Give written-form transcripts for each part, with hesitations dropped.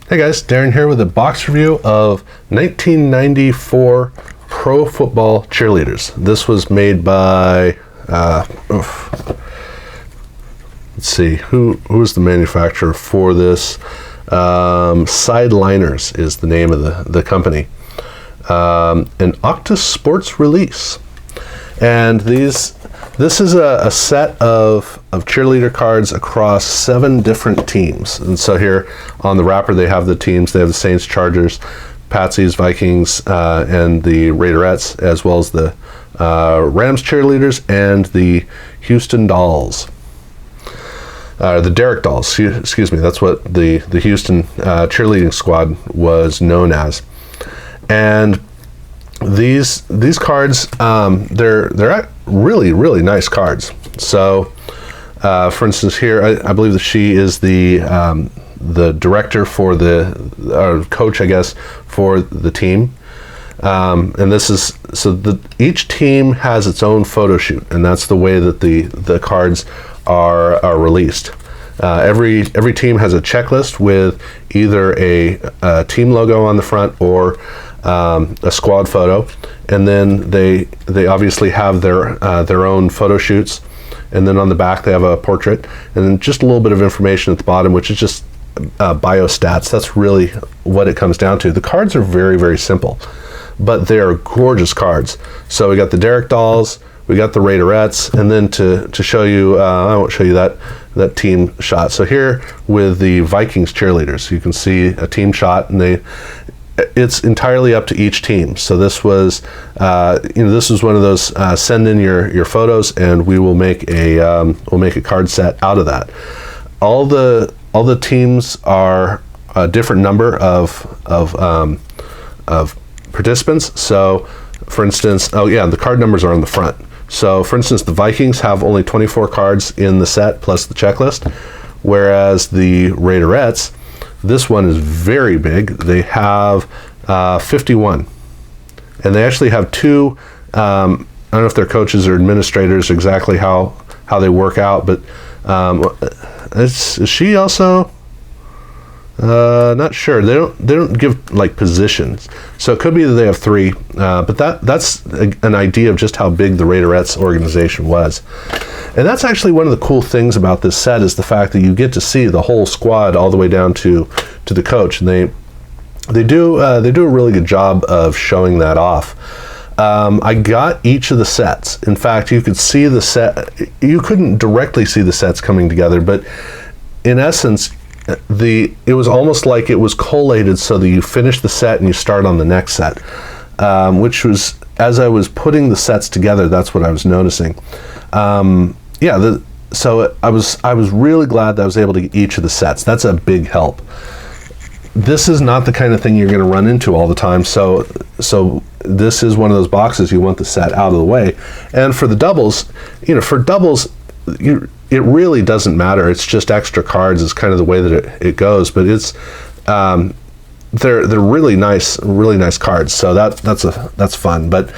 Hey guys, Darren here with a box review of 1994 Pro Football Cheerleaders. This was made by, let's see, who was the manufacturer for this? Sideliners is the name of the company. An Octus Sports release. And this is a set of cheerleader cards across 7 different teams. And so here on the wrapper they have the teams. They have the Saints, Chargers, Patsies, Vikings, and the Raiderettes, as well as the Rams cheerleaders and the Houston Dolls. The Derrick Dolls, excuse me, that's what the Houston cheerleading squad was known as. And these cards, they're really nice cards. So, for instance, here I believe that she is the director for coach, I guess, for the team. And this is each team has its own photo shoot, and that's the way that the cards are released. Every team has a checklist with either a team logo on the front or a squad photo, and then they obviously have their own photo shoots, and then on the back they have a portrait, and then just a little bit of information at the bottom, which is just biostats. That's really what it comes down to. The cards are very simple, but they are gorgeous cards. So we got the Derrick Dolls, we got the Raiderettes, and then to show you, I won't show you that team shot. So here with the Vikings cheerleaders, you can see a team shot, and it's entirely up to each team. So this was, this is one of those send in your photos, and we will make a card set out of that. All the teams are a different number of participants. So, for instance, the card numbers are on the front. So, for instance, the Vikings have only 24 cards in the set plus the checklist, whereas the Raiderettes, this one is very big. They have 51, and they actually have 2. I don't know if they're coaches or administrators exactly how they work out, but is she also? Not sure. They don't give like positions, so it could be that they have 3. But that's an idea of just how big the Raiderettes organization was. And that's actually one of the cool things about this set, is the fact that you get to see the whole squad all the way down to the coach, and they do a really good job of showing that off. I got each of the sets. In fact, you could see the set. You couldn't directly see the sets coming together, but in essence, it was almost like it was collated so that you finish the set and you start on the next set, which was, as I was putting the sets together, that's what I was noticing. So I was really glad that I was able to get each of the sets. That's a big help. This is not the kind of thing you're going to run into all the time. So this is one of those boxes you want the set out of the way. And for the doubles, it really doesn't matter. It's just extra cards is kind of the way that it goes. But it's they're really nice cards. So that's fun. But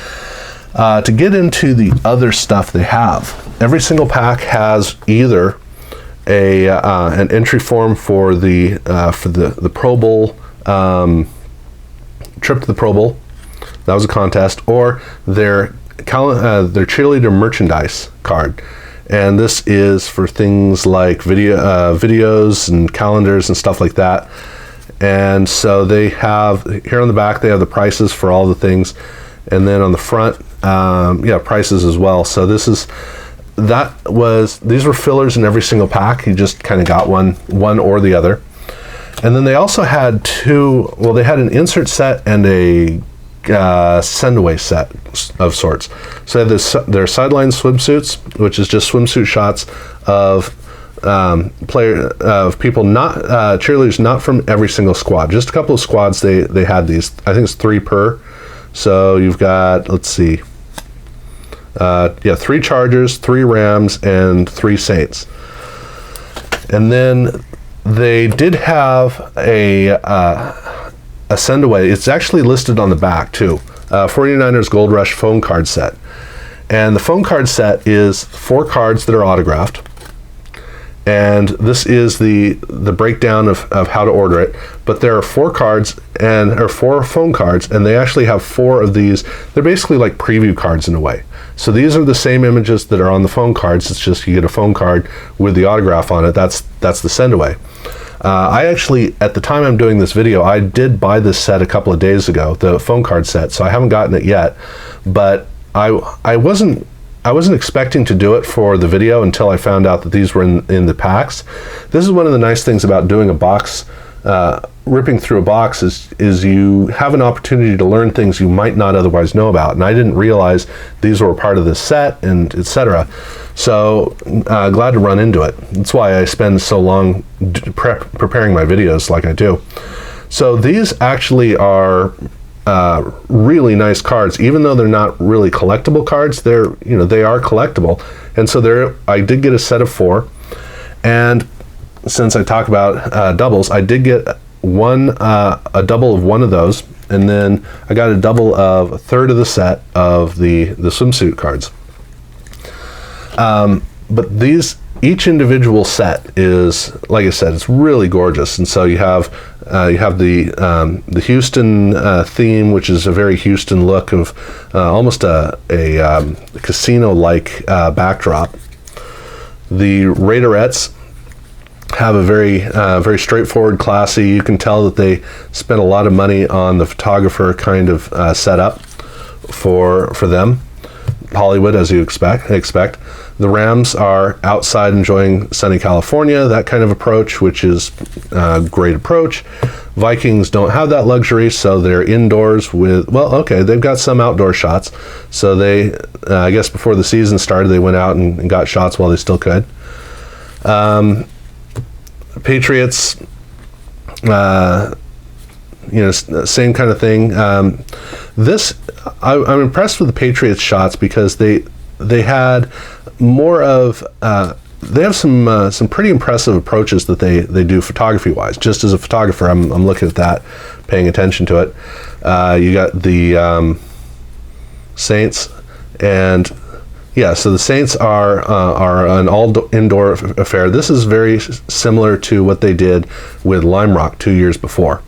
to get into the other stuff they have, every single pack has either an entry form for the Pro Bowl, trip to the Pro Bowl. That was a contest, or their cheerleader merchandise card. And this is for things like videos and calendars and stuff like that. And so they have, here on the back, they have the prices for all the things. And then on the front, prices as well. So these were fillers in every single pack. You just kind of got one or the other. And then they also had they had an insert set and a send-away set of sorts. So they have their sideline swimsuits, which is just swimsuit shots of people, not cheerleaders, not from every single squad. Just a couple of squads. They had these. I think it's 3 per. So you've got, let's see, 3 Chargers, 3 Rams, and 3 Saints. And then they did have a send away. It's actually listed on the back too. 49ers Gold Rush phone card set. And the phone card set is 4 cards that are autographed. And this is the breakdown of how to order it. But there are 4 cards or 4 phone cards, and they actually have 4 of these. They're basically like preview cards in a way. So these are the same images that are on the phone cards. It's just you get a phone card with the autograph on it. That's the send away. I actually, at the time I'm doing this video, I did buy this set a couple of days ago, the phone card set. So I haven't gotten it yet, but I wasn't expecting to do it for the video until I found out that these were in the packs. This is one of the nice things about doing a box, ripping through a box is you have an opportunity to learn things you might not otherwise know about. And I didn't realize these were part of this set, and etc. So glad to run into it. That's why I spend so long preparing my videos like I do. So these actually are really nice cards, even though they're not really collectible cards. They are collectible, and so I did get a set of 4. And since I talk about doubles, I did get a double of one of those, and then I got a double of a third of the set of the swimsuit cards. But each individual set is, like I said, it's really gorgeous. And so you have the Houston theme, which is a very Houston look of almost a casino-like backdrop. The Raiderettes have a very straightforward, classy. You can tell that they spent a lot of money on the photographer kind of setup for them. Hollywood, as you expect. The Rams are outside enjoying sunny California, that kind of approach, which is a great approach. Vikings don't have that luxury, so they're indoors with, they've got some outdoor shots. So they, I guess before the season started, they went out and got shots while they still could. Patriots, same kind of thing. I'm impressed with the Patriots shots because they had more of they have some pretty impressive approaches that they do photography wise. Just as a photographer, I'm looking at that, paying attention to it. You got the Saints, and so the Saints are an all indoor affair. This is very similar to what they did with Lime Rock 2 years before.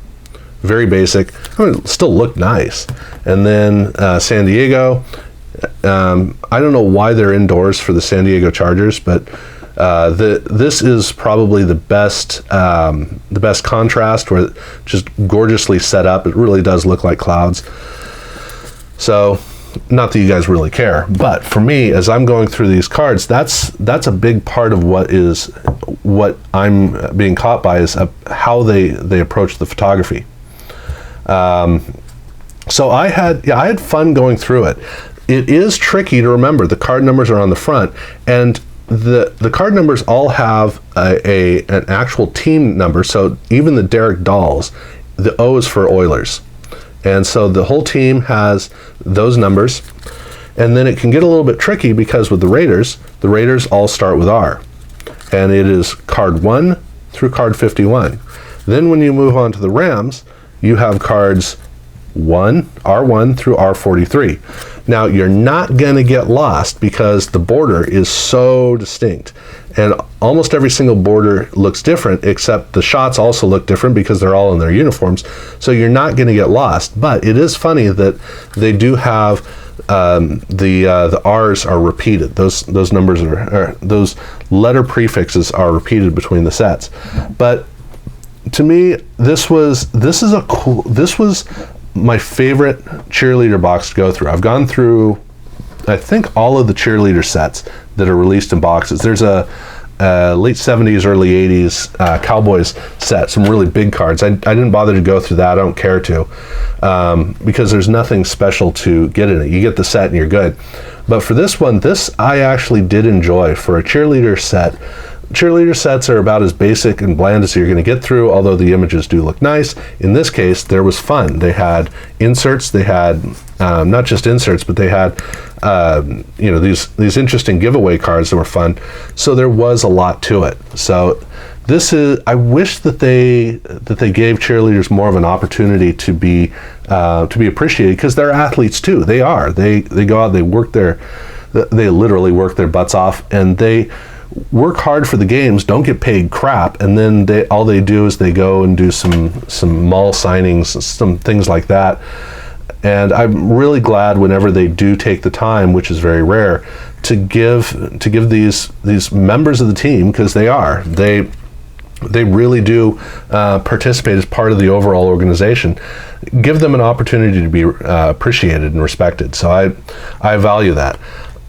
Very basic. I mean, still looked nice. And then San Diego. I don't know why they're indoors for the San Diego Chargers, but this is probably the best contrast, where it's just gorgeously set up. It really does look like clouds. So, not that you guys really care, but for me, as I'm going through these cards, that's a big part of what I'm being caught by, is how they approach the photography. So I had fun going through it. It is tricky to remember. The card numbers are on the front, and the card numbers all have an actual team number. So even the Derek Dolls, the O is for Oilers. And so the whole team has those numbers. And then it can get a little bit tricky because with the Raiders all start with R. And it is card 1 through card 51. Then when you move on to the Rams, you have cards R1 through R43. Now, you're not going to get lost because the border is so distinct. And almost every single border looks different, except the shots also look different because they're all in their uniforms. So you're not going to get lost. But it is funny that they do have the R's are repeated. Those numbers are those letter prefixes are repeated between the sets. But to me, this was my favorite Cheerleader box to go through. I've gone through, I think, all of the Cheerleader sets that are released in boxes. There's a late 70s, early 80s Cowboys set, some really big cards. I didn't bother to go through that. I don't care to, because there's nothing special to get in it. You get the set and you're good. But for this one, I actually did enjoy. For a Cheerleader set, Cheerleader sets are about as basic and bland as you're going to get through, although the images do look nice. In this case, there was fun. They had inserts. They had not just inserts, but they had these interesting giveaway cards that were fun. So there was a lot to it. So I wish that they gave cheerleaders more of an opportunity to be appreciated, because they're athletes too. They are. They go out. They literally work their butts off, and work hard for the games, don't get paid crap, and then all they do is they go and do some mall signings, some things like that. And I'm really glad whenever they do take the time, which is very rare, to give these members of the team, because they really do participate as part of the overall organization, give them an opportunity to be appreciated and respected. So I value that.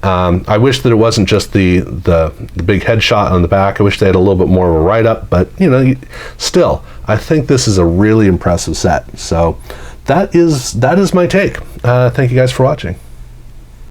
I wish that it wasn't just the big headshot on the back. I wish they had a little bit more of a write-up, but still, I think this is a really impressive set. So that is my take. Thank you guys for watching.